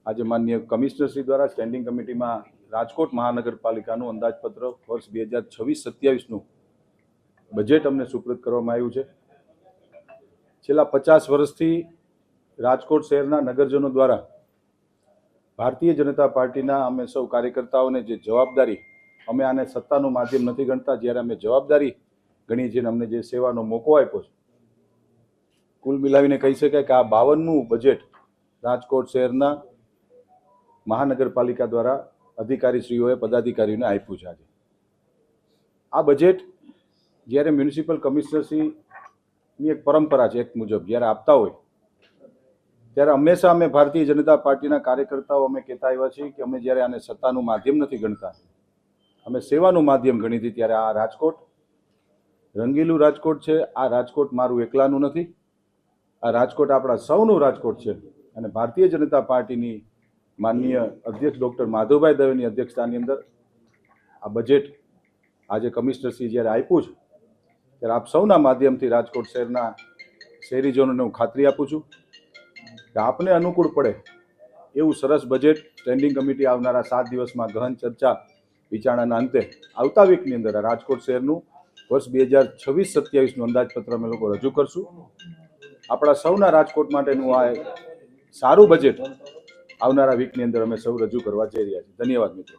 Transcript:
આજે માનનીય કમિશનરશ્રી દ્વારા સ્ટેન્ડિંગ કમિટીમાં રાજકોટ મહાનગરપાલિકાનું અંદાજપત્ર વર્ષ 2026-27નું બજેટ અમને સુપ્રત કરવામાં આવ્યું છે। છેલ્લા 50 વર્ષથી રાજકોટ શહેરના નગરજનો દ્વારા ભારતીય જનતા પાર્ટીના અમે સૌ કાર્યકર્તાઓને જે જવાબદારી, અમે આને સત્તાનું માધ્યમ નથી ગણતા, જ્યારે અમે જવાબદારી ગણીએ છીએ, અમને જે સેવાનો મોકો આપ્યો છે, કુલ મિલાવીને કહી શકાય કે આ 52મું બજેટ રાજકોટ શહેરના મહાનગરપાલિકા દ્વારા અધિકારીશ્રીઓએ પદાધિકારીઓને આપ્યું છે। આજે આ બજેટ જ્યારે મ્યુનિસિપલ કમિશનરશ્રીની એક પરંપરા છે, એક મુજબ જ્યારે આપતા હોય ત્યારે હંમેશા અમે ભારતીય જનતા પાર્ટીના કાર્યકર્તાઓ અમે કહેતા આવ્યા છીએ કે અમે જ્યારે આને સત્તાનું માધ્યમ નથી ગણતા, અમે સેવાનું માધ્યમ ગણી હતી। ત્યારે આ રાજકોટ રંગીલું રાજકોટ છે। આ રાજકોટ મારું એકલાનું નથી, આ રાજકોટ આપણા સૌનું રાજકોટ છે। અને ભારતીય જનતા પાર્ટીની માનનીય અધ્યક્ષ ડૉક્ટર માધવભાઈ દવેની અધ્યક્ષતાની અંદર આ બજેટ આજે કમિશનરશ્રી જ્યારે આપ્યું છે, ત્યારે આપ સૌના માધ્યમથી રાજકોટ શહેરના શહેરીજનોને હું ખાતરી આપું છું કે આપને અનુકૂળ પડે એવું સરસ બજેટ સ્ટેન્ડિંગ કમિટી આવનારા 7 દિવસમાં ગહન ચર્ચા વિચારણાના અંતે આવતા વીકની અંદર રાજકોટ શહેરનું વર્ષ 2026-27નું અંદાજપત્ર અમે લોકો રજૂ કરશું। આપણા સૌના રાજકોટ માટેનું આ સારું બજેટ આવનારા વીકની અંદર અમે સૌ રજૂ કરવા જઈ રહ્યા છીએ। ધન્યવાદ મિત્રો।